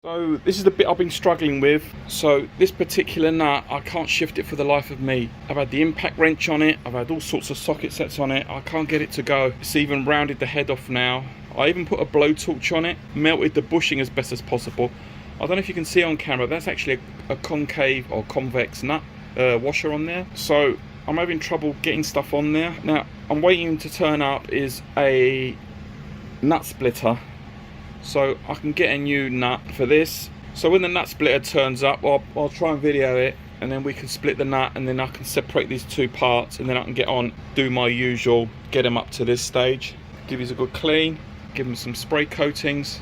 So this is the bit I've been struggling with. So this particular nut, I can't shift it for the life of me. I've had the impact wrench on it, I've had all sorts of socket sets on it, I can't get it to go. It's even rounded the head off now. I even put a blowtorch on it, melted the bushing as best as possible. I don't know if you can see on camera, that's actually a concave or convex nut washer on there. So I'm having trouble getting stuff on there. Now I'm waiting to turn up is a nut splitter, so I can get a new nut for this. So when the nut splitter turns up, I'll try and video it, and then we can split the nut, and then I can separate these two parts, and then I can get on, do my usual, get them up to this stage, give these a good clean, give them some spray coatings.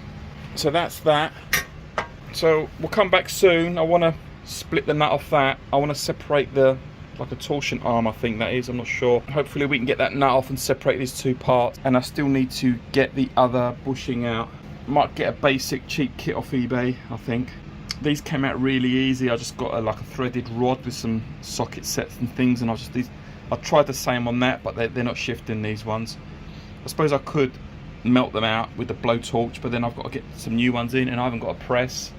So that's that. So we'll come back soon. I want to split the nut off that. I want to separate the, like a torsion arm, I think that is, I'm not sure. Hopefully we can get that nut off and separate these two parts, and I still need to get the other bushing out. Might get a basic cheap kit off eBay, I think. These came out really easy. I just got like a threaded rod with some socket sets and things, and I tried the same on that, but they're not shifting, these ones. I suppose I could melt them out with the blowtorch, but then I've got to get some new ones in, and I haven't got a press.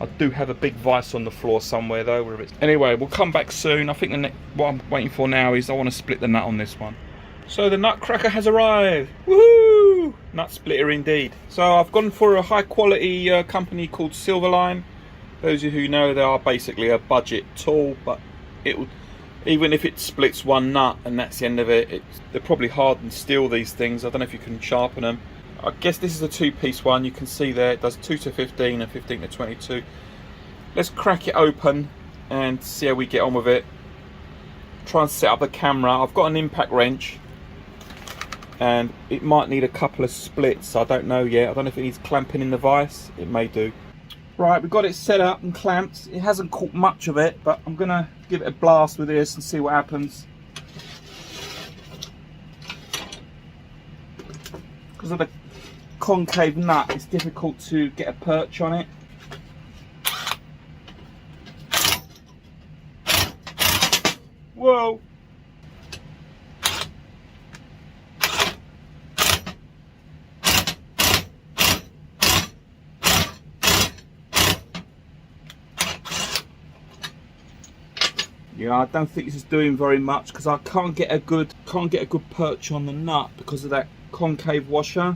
I do have a big vise on the floor somewhere though. Anyway, we'll come back soon. I think what I'm waiting for now is I want to split the nut on this one. So the nutcracker has arrived. Woohoo! Nut splitter indeed. So I've gone for a high quality company called Silverline. Those of you who know, they are basically a budget tool, but even if it splits one nut and that's the end of it, they're probably hardened steel, these things. I don't know if you can sharpen them. I guess this is a two-piece one. You can see there it does 2 to 15 and 15 to 22. Let's crack it open and see how we get on with it. Try and set up the camera. I've got an impact wrench, and it might need a couple of splits. I don't know yet. I don't know if it needs clamping in the vise. It may do. Right, we've got it set up and clamped. It hasn't caught much of it, but I'm gonna give it a blast with this and see what happens. Because of the concave nut, it's difficult to get a perch on it. Whoa! Yeah, I don't think this is doing very much because I can't get a good perch on the nut because of that concave washer.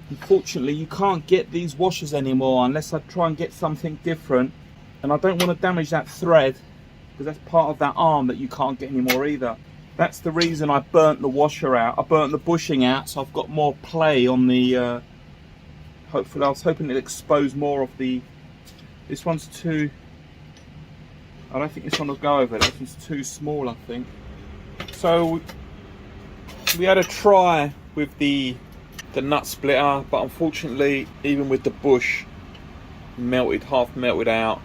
Unfortunately, you can't get these washers anymore unless I try and get something different, and I don't want to damage that thread because that's part of that arm that you can't get anymore either. That's the reason I burnt the washer out. I burnt the bushing out, so I've got more play on the hopefully I was hoping it'll expose more of the, this one's too, I don't think this one will go over. This one's too small, I think. So we had a try with the nut splitter, but unfortunately, even with the bush half melted out,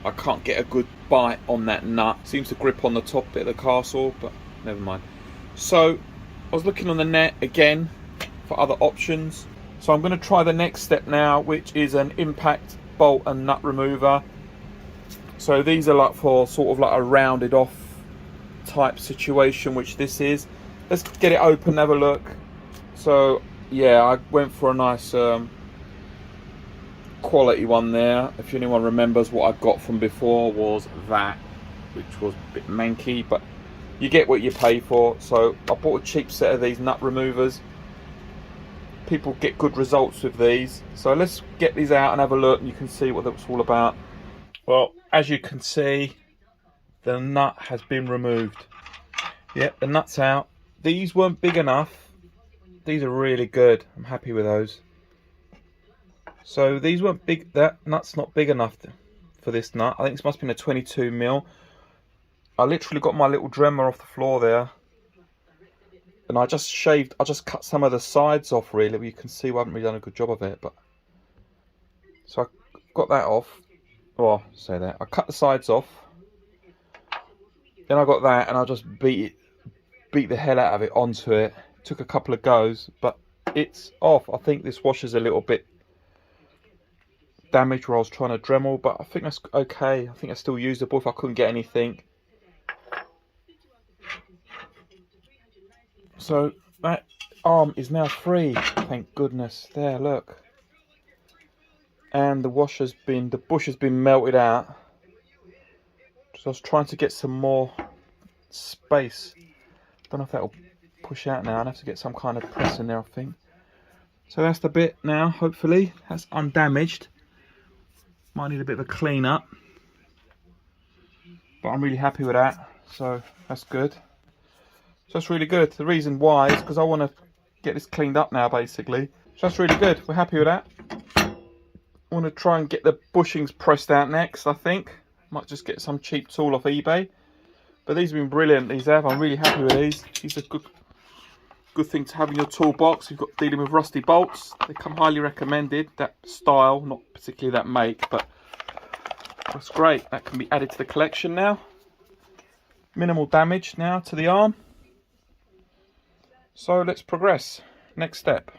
I can't get a good bite on that nut. Seems to grip on the top bit of the castle, but never mind. So I was looking on the net again for other options. So I'm going to try the next step now, which is an impact bolt and nut remover. So these are like for sort of like a rounded off type situation, which this is. Let's get it open, have a look. So yeah, I went for a nice quality one there. If anyone remembers, what I got from before was that, which was a bit manky, but you get what you pay for. So I bought a cheap set of these nut removers. People get good results with these. So let's get these out and have a look, and you can see what that's all about. Well, as you can see, the nut has been removed. Yep, the nut's out. These weren't big enough. These are really good. I'm happy with those. So these weren't big. That nut's not big enough for this nut. I think this must have been a 22mm. I literally got my little Dremel off the floor there, and I just cut some of the sides off. Really, you can see I haven't really done a good job of it, but so I got that off. Oh, say that. I cut the sides off. Then I got that, and I just beat the hell out of it onto it. Took a couple of goes, but it's off. I think this washer's a little bit damaged where I was trying to Dremel, but I think that's okay. I think it's still usable if I couldn't get anything. So that arm is now free. Thank goodness. There, look. and the bush has been melted out. So I was trying to get some more space. Don't know if that'll push out now. I'd have to get some kind of press in there, I think. So that's the bit now, hopefully. That's undamaged. Might need a bit of a clean up. But I'm really happy with that. So that's good. So that's really good. The reason why is because I want to get this cleaned up now, basically. So that's really good. We're happy with that. I want to try and get the bushings pressed out next, I think. Might just get some cheap tool off eBay. But these have been brilliant, these have. I'm really happy with these. These are good thing to have in your toolbox. You've got dealing with rusty bolts. They come highly recommended. That style, not particularly that make, but that's great. That can be added to the collection now. Minimal damage now to the arm. So let's progress. Next step.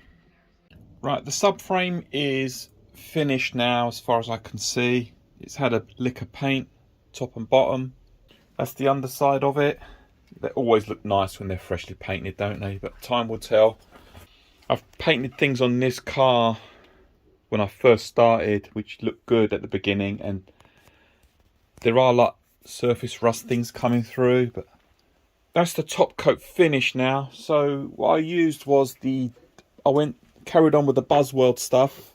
Right, the subframe is finished now as far as I can see. It's had a lick of paint, top and bottom. That's the underside of it. They always look nice when they're freshly painted, don't they? But time will tell. I've painted things on this car when I first started, which looked good at the beginning, and there are like surface rust things coming through, but that's the top coat finish now. So what I used was carried on with the Buzzweld stuff.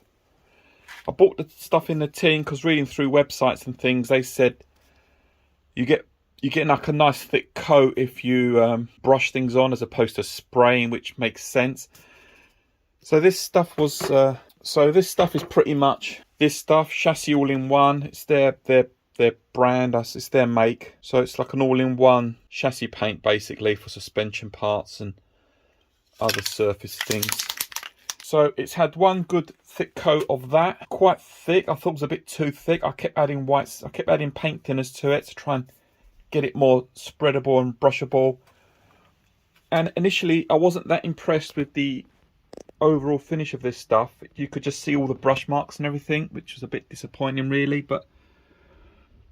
I bought the stuff in the tin because reading through websites and things, they said you get like a nice thick coat if you brush things on as opposed to spraying, which makes sense. So this stuff was this stuff is pretty much this stuff, chassis all in one. It's their brand, it's their make. So it's like an all-in-one chassis paint basically for suspension parts and other surface things. So it's had one good thick coat of that, quite thick. I thought it was a bit too thick. I kept adding paint thinners to it to try and get it more spreadable and brushable. And initially I wasn't that impressed with the overall finish of this stuff. You could just see all the brush marks and everything, which was a bit disappointing really, but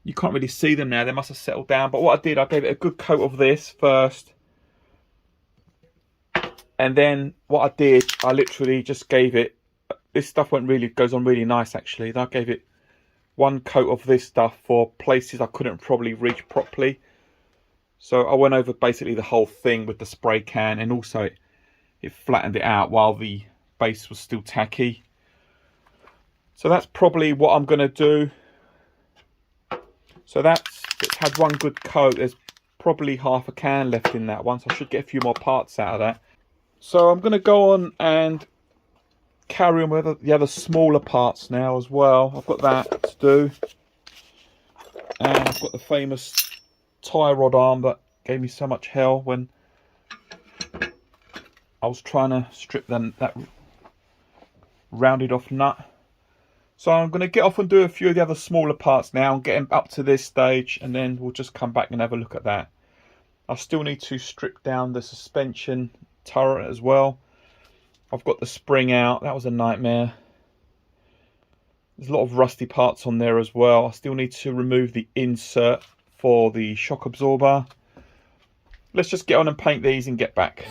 you can't really see them now. They must have settled down. But what I did, I gave it a good coat of this first. And then what I did, I literally just gave it, this stuff goes on really nice actually. Then I gave it one coat of this stuff for places I couldn't probably reach properly. So I went over basically the whole thing with the spray can, and also it flattened it out while the base was still tacky. So that's probably what I'm going to do. So it's had one good coat. There's probably half a can left in that one, so I should get a few more parts out of that. So I'm going to go on and carry on with the other smaller parts now as well. I've got that to do, and I've got the famous tie rod arm that gave me so much hell when I was trying to strip that rounded off nut. So I'm going to get off and do a few of the other smaller parts now and get them up to this stage, and then we'll just come back and have a look at that. I still need to strip down the suspension turret as well. I've got the spring out. That was a nightmare. There's a lot of rusty parts on there as well. I still need to remove the insert for the shock absorber. Let's just get on and paint these and get back.